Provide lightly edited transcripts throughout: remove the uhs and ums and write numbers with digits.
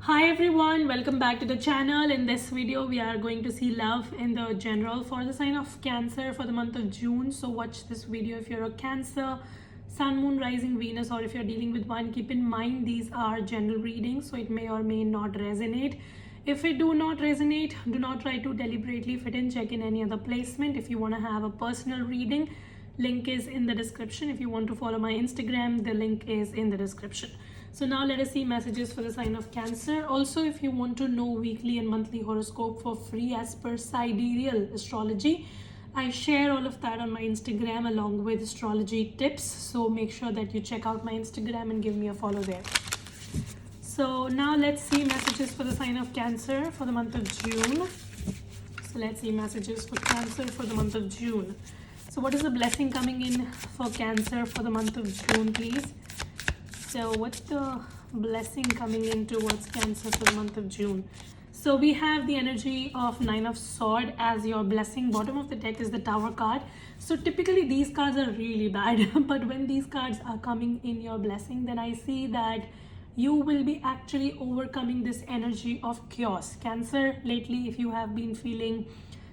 Hi everyone, welcome back to the channel. In this video we are going to see love in the general for the sign of Cancer for the month of June. So watch this video if you're a Cancer, Sun, Moon, Rising, Venus, or if you're dealing with one. Keep in mind these are general readings, so it may or may not resonate. If it do not resonate, do not try to deliberately fit in, check in any other placement. If you want to have a personal reading, link is in the description. If you want to follow my Instagram, the link is in the description. So now let us see messages for the sign of Cancer. Also, if you want to know weekly and monthly horoscope for free as per sidereal astrology, I share all of that on my Instagram along with astrology tips. So make sure that you check out my Instagram and give me a follow there. So now let's see messages for the sign of Cancer for the month of June. So let's see messages for Cancer for the month of June. So what is the blessing coming in for Cancer for the month of June, please? So what's the blessing coming in towards Cancer for the month of June? So we have the energy of Nine of Swords as your blessing. Bottom of the deck is the Tower card. So typically these cards are really bad, but when these cards are coming in your blessing, then I see that you will be actually overcoming this energy of chaos. Cancer, lately if you have been feeling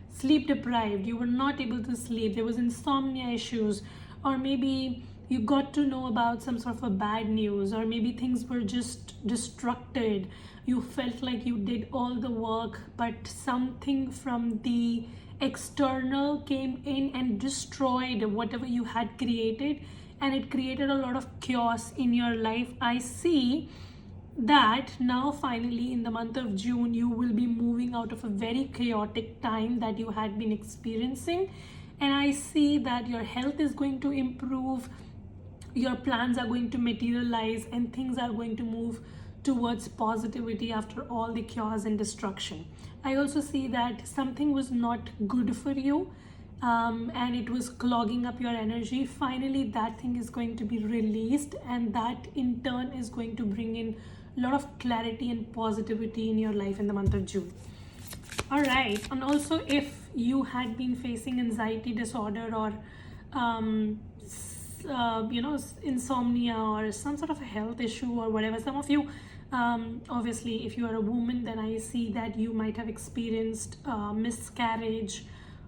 sleep deprived, you were not able to sleep, there was insomnia issues, or maybe you got to know about some sort of a bad news, or maybe things were just distracted. You felt like you did all the work, but something from the external came in and destroyed whatever you had created, and it created a lot of chaos in your life. I see that now finally in the month of June you will be moving out of a very chaotic time that you had been experiencing, and I see that your health is going to improve, your plans are going to materialize, and things are going to move towards positivity after all the chaos and destruction. I also see that something was not good for you, and it was clogging up your energy. Finally that thing is going to be released, and that in turn is going to bring in a lot of clarity and positivity in your life in the month of June. All right. And also, if you had been facing anxiety disorder or insomnia or some sort of a health issue or whatever, some of you, obviously if you are a woman, then I see that you might have experienced miscarriage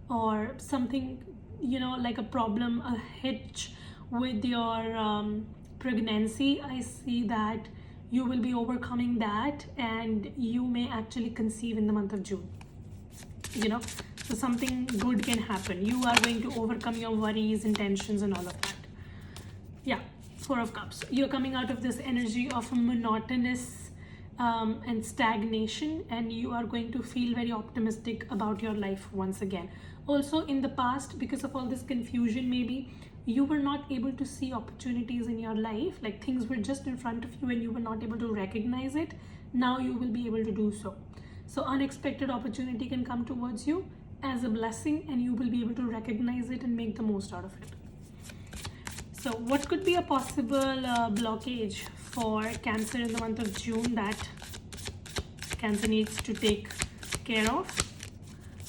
or something, like a problem, a hitch with your pregnancy. I see that you will be overcoming that, and you may actually conceive in the month of June. So something good can happen. You are going to overcome your worries and tensions and all of that. Yeah, Four of Cups. You're coming out of this energy of monotonous and stagnation, and you are going to feel very optimistic about your life once again. Also, in the past, because of all this confusion, maybe you were not able to see opportunities in your life, like things were just in front of you and you were not able to recognize it. Now you will be able to do so. So unexpected opportunity can come towards you as a blessing, and you will be able to recognize it and make the most out of it. So what could be a possible blockage for Cancer in the month of June that Cancer needs to take care of?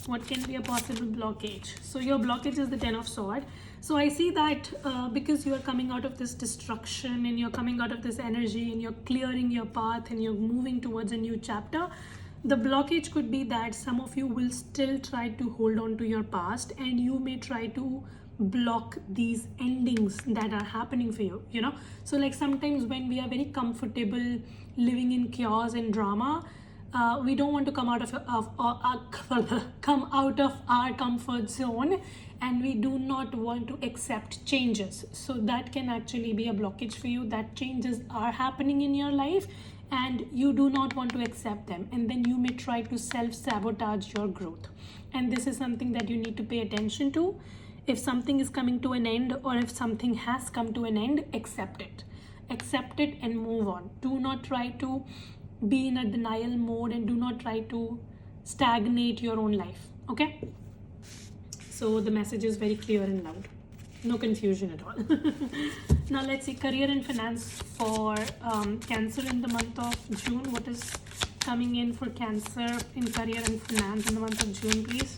What can be a possible blockage? So your blockage is the Ten of Swords. So I see that because you are coming out of this destruction, and you're coming out of this energy, and you're clearing your path, and you're moving towards a new chapter, the blockage could be that some of you will still try to hold on to your past, and you may try to block these endings that are happening for you. So like sometimes when we are very comfortable living in chaos and drama, we don't want to come out of our comfort zone, and we do not want to accept changes. So that can actually be a blockage for you, that changes are happening in your life and you do not want to accept them, and then you may try to self-sabotage your growth. And this is something that you need to pay attention to. If something is coming to an end, or if something has come to an end, accept it and move on. Do not try to be in a denial mode, and do not try to stagnate your own life. Okay, so the message is very clear and loud, no confusion at all. Now let's see career and finance for Cancer in the month of June. What is coming in for Cancer in career and finance in the month of June, please?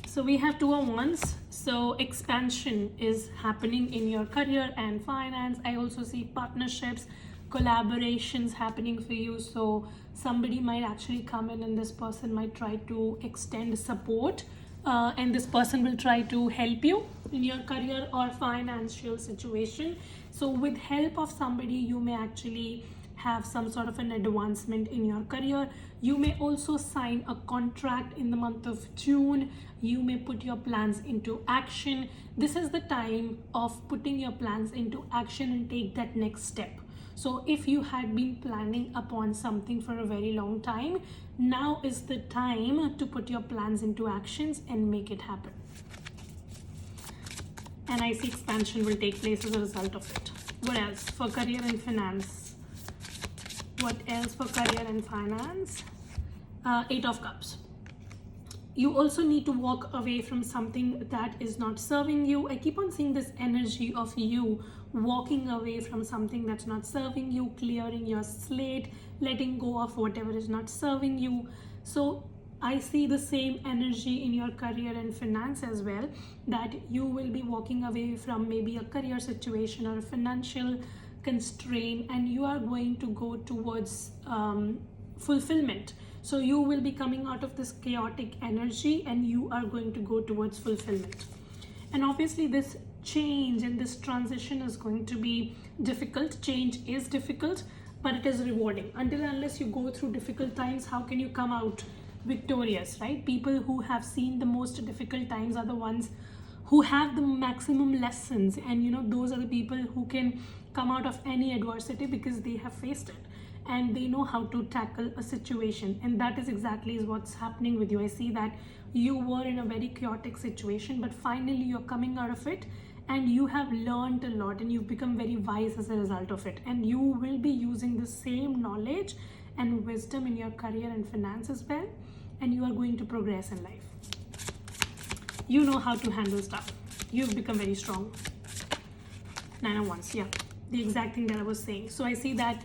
So we have Two of Wands. So expansion is happening in your career and finance. I also see partnerships, collaborations happening for you. So somebody might actually come in and this person might try to extend support, and this person will try to help you in your career or financial situation. So with help of somebody, you may actually have some sort of an advancement in your career. You may also sign a contract in the month of June. You may put your plans into action. This is the time of putting your plans into action and take that next step. So if you had been planning upon something for a very long time, now is the time to put your plans into actions and make it happen. And I see expansion will take place as a result of it. What else for career and finance? What else for career and finance? 8 of Cups. You also need to walk away from something that is not serving you. I keep on seeing this energy of you walking away from something that's not serving you, clearing your slate, letting go of whatever is not serving you. So I see the same energy in your career and finance as well, that you will be walking away from maybe a career situation or a financial constraint, and you are going to go towards fulfillment. So you will be coming out of this chaotic energy and you are going to go towards fulfillment. And obviously this change and this transition is going to be difficult. Change is difficult, but it is rewarding. Until and unless you go through difficult times, how can you come out victorious, right? People who have seen the most difficult times are the ones who have the maximum lessons, and those are the people who can come out of any adversity because they have faced it and they know how to tackle a situation. And that is exactly what's happening with you. I see that you were in a very chaotic situation, but finally you're coming out of it and you have learned a lot and you've become very wise as a result of it, and you will be using the same knowledge and wisdom in your career and finance as well, and you are going to progress in life. You know how to handle stuff. You've become very strong. 9 of Wands, yeah, the exact thing that I was saying. So I see that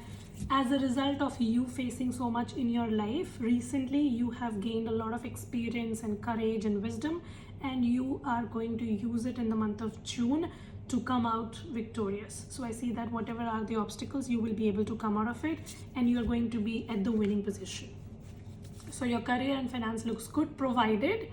as a result of you facing so much in your life recently, you have gained a lot of experience and courage and wisdom, and you are going to use it in the month of June to come out victorious. So I see that whatever are the obstacles, you will be able to come out of it and you are going to be at the winning position. So your career and finance looks good, provided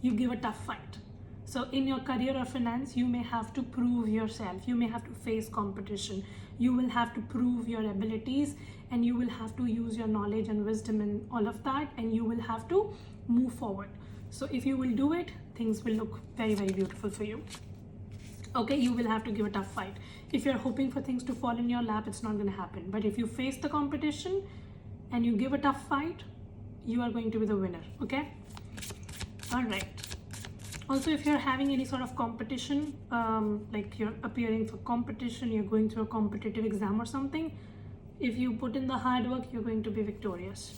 you give a tough fight. So in your career or finance, you may have to prove yourself. You may have to face competition. You will have to prove your abilities, and you will have to use your knowledge and wisdom and all of that, and you will have to move forward. So if you will do it, things will look very, very beautiful for you. Okay, you will have to give a tough fight. If you're hoping for things to fall in your lap, it's not going to happen. But if you face the competition and you give a tough fight, you are going to be the winner. Okay? All right. Also, if you're having any sort of competition, like you're appearing for competition, you're going through a competitive exam or something, if you put in the hard work, you're going to be victorious.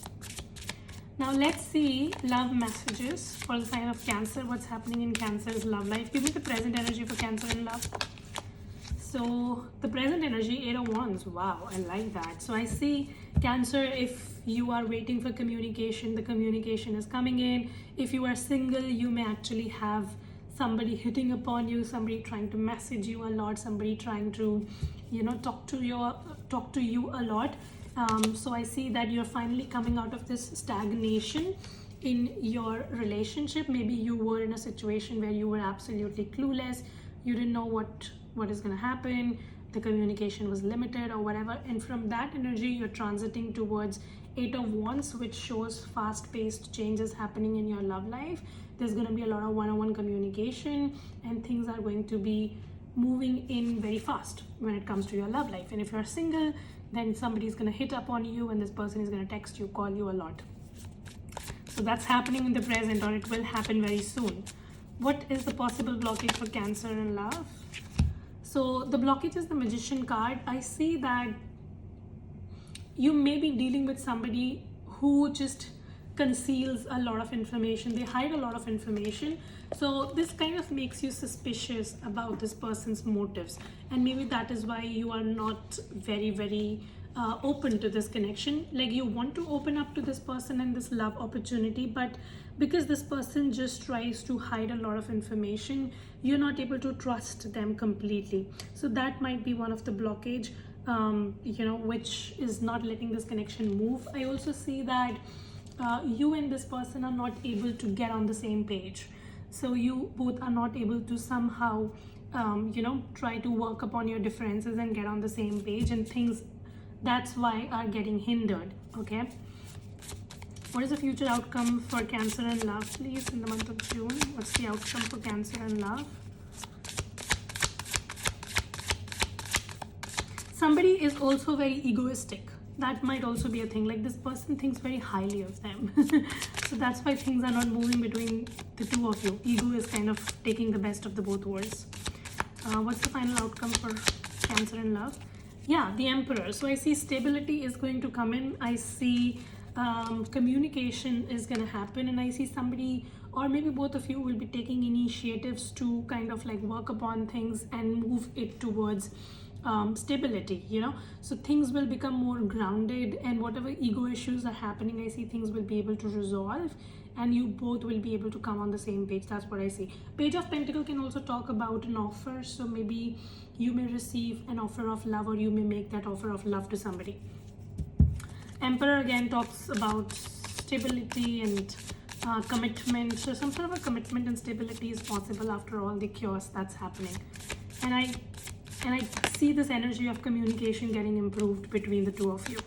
Now let's see love messages for the sign of Cancer. What's happening in Cancer's love life? Give me the present energy for Cancer in love. So the present energy, 8 of Wands. Wow, I like that. So I see Cancer, if you are waiting for communication, the communication is coming in. If you are single, you may actually have somebody hitting upon you, somebody trying to message you a lot, somebody trying to, talk to you a lot. So I see that you're finally coming out of this stagnation in your relationship. Maybe you were in a situation where you were absolutely clueless. You didn't know what is going to happen. The communication was limited or whatever. And from that energy, you're transiting towards 8 of Wands, which shows fast-paced changes happening in your love life. There's going to be a lot of one-on-one communication, and things are going to be moving in very fast when it comes to your love life. And if you're single, then somebody's going to hit up on you, and this person is going to text you, call you a lot. So that's happening in the present, or it will happen very soon. What is the possible blockage for Cancer in love? So the blockage is the Magician card. I see that you may be dealing with somebody who just conceals a lot of information. They hide a lot of information. So this kind of makes you suspicious about this person's motives. And maybe that is why you are not very, very open to this connection. Like, you want to open up to this person and this love opportunity, but because this person just tries to hide a lot of information, you're not able to trust them completely. So that might be one of the blockage. which is not letting this connection move. I also see that you and this person are not able to get on the same page. So you both are not able to somehow, try to work upon your differences and get on the same page, and things that's why are getting hindered. Okay. What is the future outcome for Cancer and love, please, in the month of June? What's the outcome for Cancer and love? Somebody is also very egoistic. That might also be a thing. Like, this person thinks very highly of them. So that's why things are not moving between the two of you. Ego is kind of taking the best of the both worlds. What's the final outcome for Cancer and love? Yeah, the Emperor. So I see stability is going to come in. I see communication is going to happen, and I see somebody, or maybe both of you, will be taking initiatives to kind of like work upon things and move it towards stability, so things will become more grounded, and whatever ego issues are happening, I see things will be able to resolve, and you both will be able to come on the same page. That's what I see. Page of Pentacle can also talk about an offer, so maybe you may receive an offer of love, or you may make that offer of love to somebody. Emperor again talks about stability and commitment. So some sort of a commitment and stability is possible after all the chaos that's happening. And I see this energy of communication getting improved between the two of you.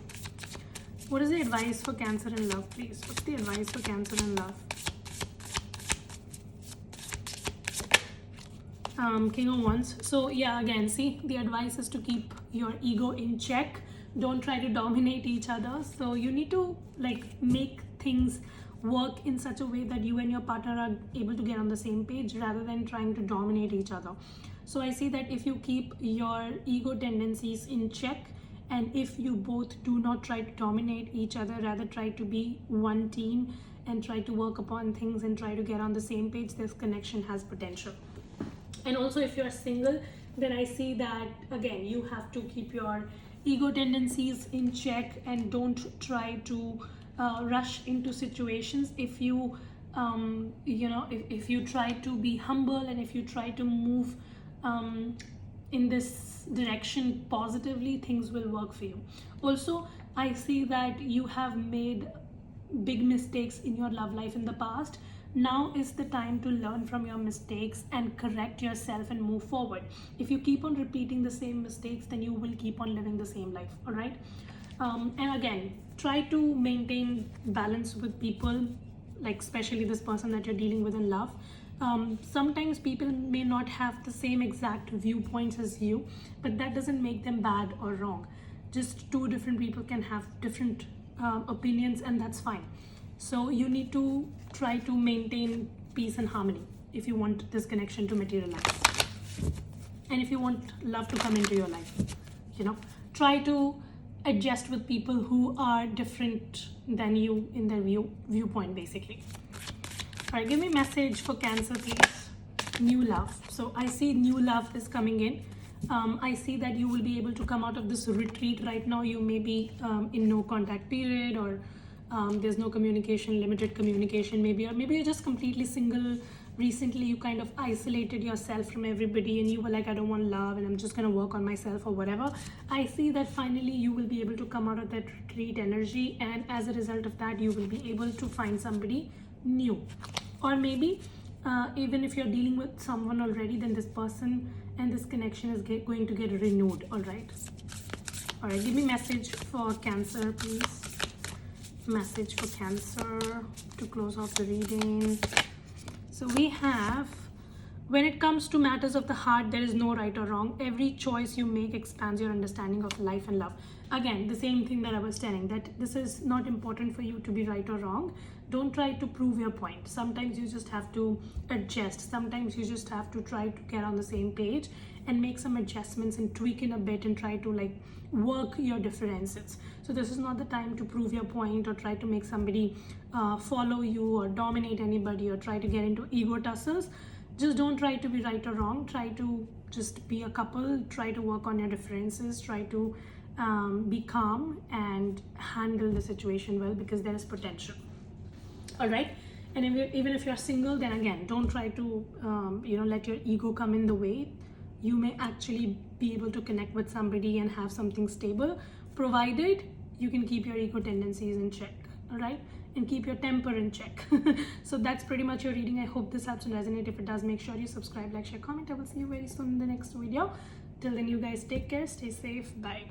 What is the advice for Cancer and love, please? What's the advice for Cancer and love? King of Wands. So yeah, again, see, the advice is to keep your ego in check. Don't try to dominate each other. So you need to like make things work in such a way that you and your partner are able to get on the same page, rather than trying to dominate each other. So I see that if you keep your ego tendencies in check, and if you both do not try to dominate each other, rather try to be one team and try to work upon things and try to get on the same page, this connection has potential. And also, if you're single, then I see that again, you have to keep your ego tendencies in check, and don't try to rush into situations. If you if you try to be humble, and if you try to move in this direction positively, things will work for you. Also, I see that you have made big mistakes in your love life in the past. Now is the time to learn from your mistakes and correct yourself and move forward. If you keep on repeating the same mistakes, then you will keep on living the same life. All right. And again, try to maintain balance with people, like especially this person that you're dealing with in love. Sometimes people may not have the same exact viewpoints as you, but that doesn't make them bad or wrong. Just two different people can have different opinions, and that's fine. So you need to try to maintain peace and harmony if you want this connection to materialize, and if you want love to come into your life. Try to adjust with people who are different than you in their viewpoint, basically. All right, give me a message for Cancer, please. New love. So I see new love is coming in. I see that you will be able to come out of this retreat. Right now you may be in no contact period, or there's no communication, limited communication maybe, or maybe you're just completely single. Recently you kind of isolated yourself from everybody, and you were like, I don't want love, and I'm just going to work on myself or whatever. I see that finally you will be able to come out of that retreat energy, and as a result of that, you will be able to find somebody new. Or maybe even if you're dealing with someone already, then this person and this connection is going to get renewed. All right, give me message for Cancer, please. Message for Cancer to close off the reading. So we have, when it comes to matters of the heart, there is no right or wrong. Every choice you make expands your understanding of life and love. Again, the same thing that I was telling, that this is not important for you to be right or wrong. Don't try to prove your point. Sometimes you just have to adjust. Sometimes you just have to try to get on the same page and make some adjustments and tweak in a bit and try to like work your differences. So this is not the time to prove your point or try to make somebody follow you or dominate anybody or try to get into ego tussles. Just don't try to be right or wrong. Try to just be a couple. Try to work on your differences. Try to be calm and handle the situation well, because there is potential. All right. And even if you're single, then again, don't try to let your ego come in the way. you may actually be able to connect with somebody and have something stable, provided you can keep your ego tendencies in check, all right, and keep your temper in check. So that's pretty much your reading. I hope this helps and resonate. If it does, make sure you subscribe, like, share, comment. I will see you very soon in the next video. Till then, you guys take care, stay safe, bye.